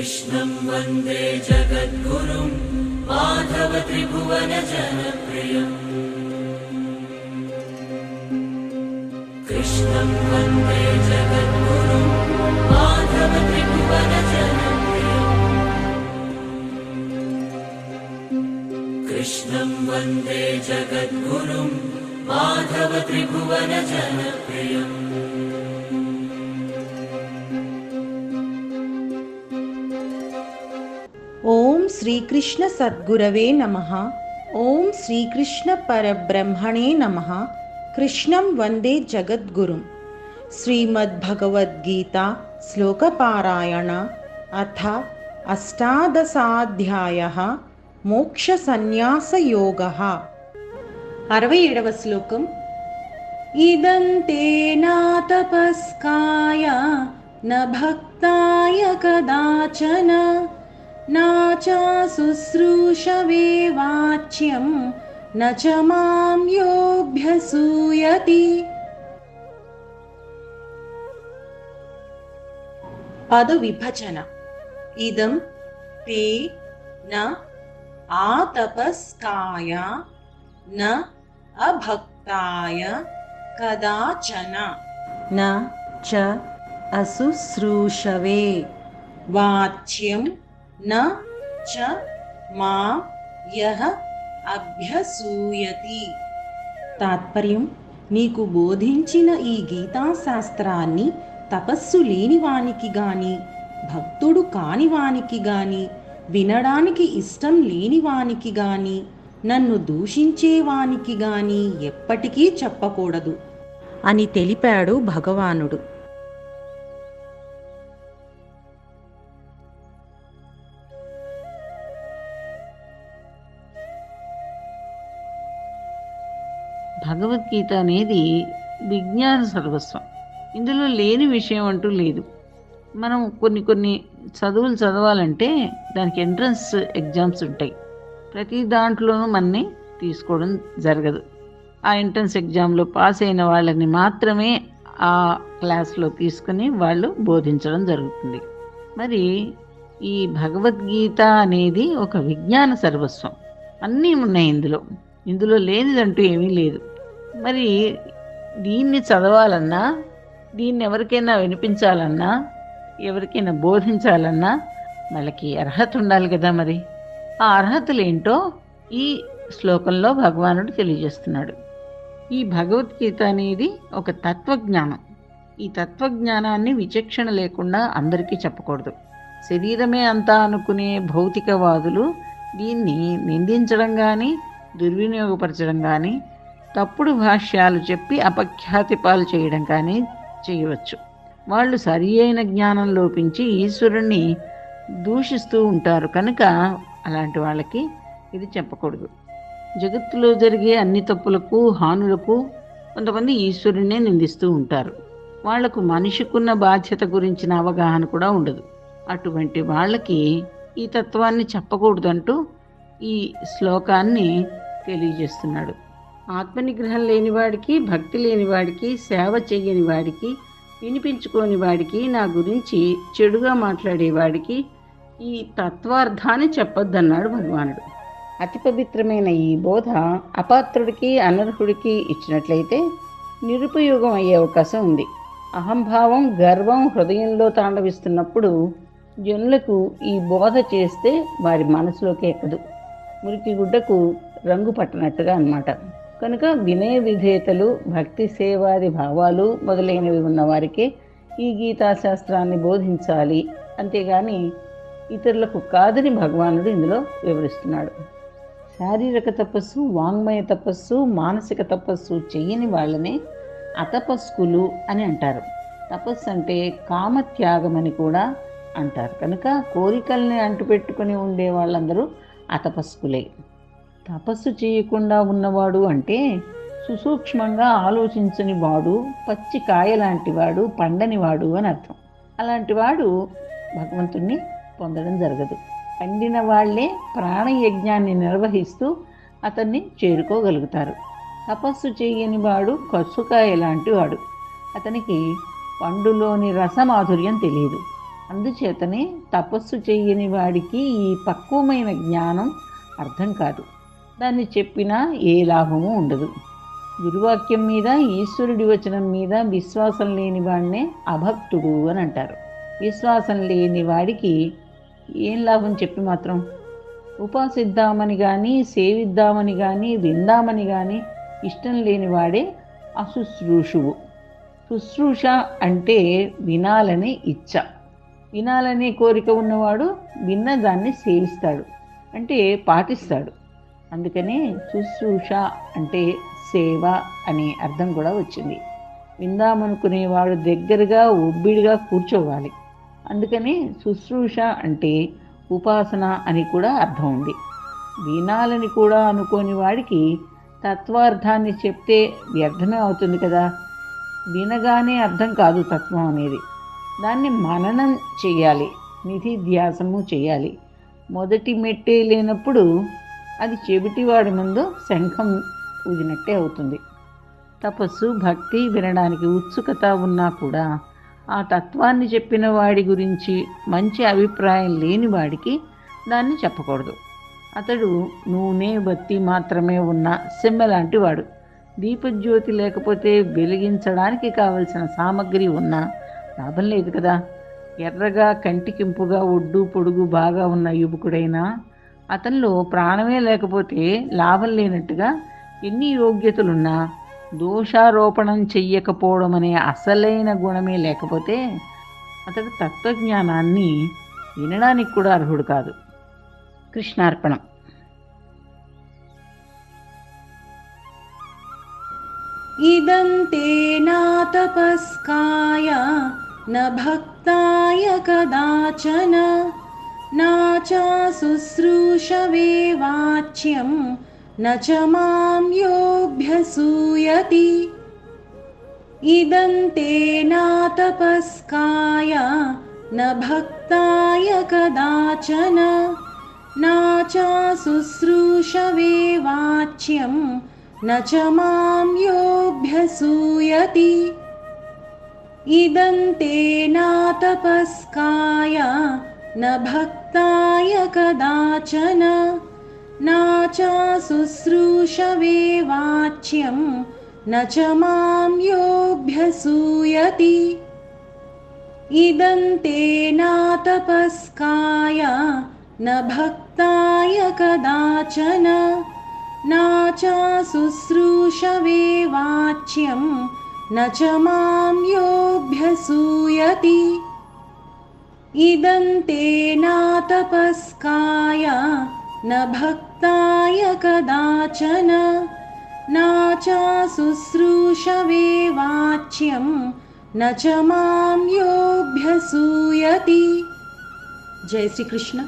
कृष्णं वन्दे जगद्गुरुं माधव त्रिभुवन जनप्रियम् कृष्णं वन्दे जगद्गुरुं माधव त्रिभुवन जनप्रियम् कृष्णं वन्दे जगद्गुरुं माधव त्रिभुवन जनप्रियम् ఓం శ్రీకృష్ణ సద్గురవే నమః. ఓం శ్రీకృష్ణ పరబ్రహ్మణే నమః. కృష్ణం వందే జగద్గురుం. శ్రీమద్భగవద్గీత శ్లోకపారాయణ అథ అష్టాదశాధ్యాయః మోక్ష సన్యాస యోగః. 67వ శ్లోకం. ఇదం తే నా తపస్కాయ న భక్తాయ కదాచన నా చ శుశ్రూషవే వాచ్యం న చ మాం యోऽభ్యసూయతి. పద విభజన. ఇదం తే న ఆతపస్కాయ న అభక్తాయ కదాచన న చ అశుశ్రూషవే వాచ్యం న చ మాం యః అభ్యసూయతి. తాత్పర్యం: నీకు బోధించిన ఈ గీతాశాస్త్రాన్ని తపస్సు లేనివానికి గాని, భక్తుడు కానివానికి గాని, వినడానికి ఇష్టం లేనివానికి గాని, నన్ను దూషించేవానికి గాని ఎప్పటికీ చెప్పకూడదు అని తెలిపాడు భగవానుడు. భగవద్గీత అనేది విజ్ఞాన సర్వస్వం. ఇందులో లేని విషయం అంటూ లేదు. మనం కొన్ని చదువులు చదవాలంటే దానికి ఎంట్రన్స్ ఎగ్జామ్స్ ఉంటాయి. ప్రతి దాంట్లోనూ మనని తీసుకోవడం జరగదు. ఆ ఎంట్రన్స్ ఎగ్జామ్లో పాస్ అయిన వాళ్ళని మాత్రమే ఆ క్లాస్లో తీసుకుని వాళ్ళు బోధించడం జరుగుతుంది. మరి ఈ భగవద్గీత అనేది ఒక విజ్ఞాన సర్వస్వం. అన్నీ ఉన్నాయి ఇందులో లేనిదంటూ ఏమీ లేదు. మరి దీన్ని చదవాలన్నా, దీన్ని ఎవరికైనా వినిపించాలన్నా, ఎవరికైనా బోధించాలన్నా వాళ్ళకి అర్హత ఉండాలి కదా. మరి ఆ అర్హతలు ఏంటో ఈ శ్లోకంలో భగవానుడు తెలియజేస్తున్నాడు. ఈ భగవద్గీత అనేది ఒక తత్వజ్ఞానం. ఈ తత్వజ్ఞానాన్ని విచక్షణ లేకుండా అందరికీ చెప్పకూడదు. శరీరమే అంతా అనుకునే భౌతికవాదులు దీన్ని నిందించడం కానీ, దుర్వినియోగపరచడం కానీ, తప్పుడు భాష్యాలు చెప్పి అపఖ్యాతి పాలు చేయడం కానీ చేయవచ్చు. వాళ్ళు సరి అయిన జ్ఞానం లోపించి ఈశ్వరుణ్ణి దూషిస్తూ ఉంటారు. కనుక అలాంటి వాళ్ళకి ఇది చెప్పకూడదు. జగత్తులో జరిగే అన్ని తప్పులకు, హానులకు కొంతమంది ఈశ్వరుణ్ణే నిందిస్తూ ఉంటారు. వాళ్లకు మనిషికున్న బాధ్యత గురించిన అవగాహన కూడా ఉండదు. అటువంటి వాళ్ళకి ఈ తత్వాన్ని చెప్పకూడదంటూ ఈ శ్లోకాన్ని తెలియజేస్తున్నాడు. ఆత్మనిగ్రహం లేనివాడికి, భక్తి లేనివాడికి, సేవ చెయ్యని వాడికి, వినిపించుకోని వాడికి, నా గురించి చెడుగా మాట్లాడేవాడికి ఈ తత్వార్థాన్ని చెప్పొద్దన్నాడు భగవానుడు. అతి పవిత్రమైన ఈ బోధ అపాత్రుడికి, అనర్హుడికి ఇచ్చినట్లయితే నిరుపయోగం అయ్యే అవకాశం ఉంది. అహంభావం, గర్వం హృదయంలో తాండవిస్తున్నప్పుడు జనులకు ఈ బోధ చేస్తే వారి మనసులోకి ఎక్కదు. మురికి గుడ్డకు రంగు పట్టనట్టుగా అన్నమాట. కనుక వినయ విధేయతలు, భక్తి సేవాది భావాలు మొదలైనవి ఉన్నవారికే ఈ గీతాశాస్త్రాన్ని బోధించాలి. అంతేగాని ఇతరులకు కాదని భగవానుడు ఇందులో వివరిస్తున్నాడు. శారీరక తపస్సు, వాంగ్మయ తపస్సు, మానసిక తపస్సు చెయ్యని వాళ్ళనే అతపస్కులు అని అంటారు. తపస్సు అంటే కామత్యాగం అని కూడా అంటారు. కనుక కోరికల్ని అంటుపెట్టుకుని ఉండే వాళ్ళందరూ అతపస్కులే. తపస్సు చేయకుండా ఉన్నవాడు అంటే సుసూక్ష్మంగా ఆలోచించని వాడు, పచ్చి కాయ లాంటి వాడు, పండని వాడు అని అర్థం. అలాంటి వాడు భగవంతుణ్ణి పొందడం జరగదు. పండిన వాళ్లే ప్రాణయజ్ఞాన్ని నిర్వహిస్తూ అతన్ని చేరుకోగలుగుతారు. తపస్సు చేయని వాడు కసుకాయ లాంటి వాడు. అతనికి పండులోని రసమాధుర్యం తెలియదు. అందుచేతనే తపస్సు చెయ్యని వాడికి ఈ పక్వమైన జ్ఞానం అర్థం కాదు. దాన్ని చెప్పినా ఏ లాభము ఉండదు. గురువాక్యం మీద, ఈశ్వరుడి వచనం మీద విశ్వాసం లేని వాడినే అభక్తుడు అని అంటారు. విశ్వాసం లేని వాడికి ఏం లాభం చెప్పి మాత్రం? ఉపాసిద్దామని కానీ, సేవిద్దామని కానీ, విందామని కానీ ఇష్టం లేని వాడే అశుశ్రూషువు. శుశ్రూష అంటే వినాలనే ఇచ్చ. వినాలనే కోరిక ఉన్నవాడు విన్న దాన్ని సేవిస్తాడు, అంటే పాటిస్తాడు. అందుకనే శుశ్రూష అంటే సేవ అనే అర్థం కూడా వచ్చింది. విందామనుకునేవాడు దగ్గరగా ఒబ్బిడిగా కూర్చోవాలి. అందుకనే శుశ్రూష అంటే ఉపాసన అని కూడా అర్థం ఉంది. వినాలని కూడా అనుకోని వాడికి తత్వార్థాన్ని చెప్తే వ్యర్థమే అవుతుంది కదా. వినగానే అర్థం కాదు తత్వం అనేది. దాన్ని మననం చేయాలి, నిధిధ్యాసము చేయాలి. మొదటి మెట్టే లేనప్పుడు అది చెవిటివాడి ముందు శంఖం ఊదినట్టే అవుతుంది. తపస్సు, భక్తి వినడానికి ఉత్సుకత ఉన్నా కూడా ఆ తత్వాన్ని చెప్పిన వాడి గురించి మంచి అభిప్రాయం లేని వాడికి దాన్ని చెప్పకూడదు. అతడు నూనె, బత్తి మాత్రమే ఉన్న సెమ్మె లాంటి వాడు. దీపజ్యోతి లేకపోతే వెలిగించడానికి కావలసిన సామగ్రి ఉన్నా లాభం లేదు కదా. ఎర్రగా కంటికింపుగా ఒడ్డు పొడుగు బాగా ఉన్న యువకుడైనా అతనిలో ప్రాణమే లేకపోతే లాభం లేనట్టుగా ఎన్ని యోగ్యతలున్నా దోషారోపణం చెయ్యకపోవడం అనే అసలైన గుణమే లేకపోతే అతడు తత్వజ్ఞానాన్ని వినడానికి కూడా అర్హుడు కాదు. కృష్ణార్పణం. ఇదం తే నా తపస్కాయ న భక్తాయ కదాచన నా చ శుశ్రూషవే వాచ్యం న చ మాం యోऽభ్యసూయతి. ఇదం తే నా తపస్కాయ న భక్తాయ కదాచన నా చ శుశ్రూషవే వాచ్యం న చ మాం యోऽభ్యసూయతి. ఇదం తే నా తపస్కాయ న భక్తాయ కదాచన నా చ శుశ్రూషవే వాచ్యం న చ మాం యోऽభ్యసూయతి. ఇదం తే నా తపస్కాయ న భక్తాయ కదాచన నా చ శుశ్రూషవే వాచ్యం న చ మాం యోऽభ్యసూయతి. ఇదం తే నా తపస్కాయ న భక్తాయ కదాచన నా చ శుశ్రూషవే వాచ్యం న చ మాం యోऽభ్యసూయతి. జై శ్రీకృష్ణ.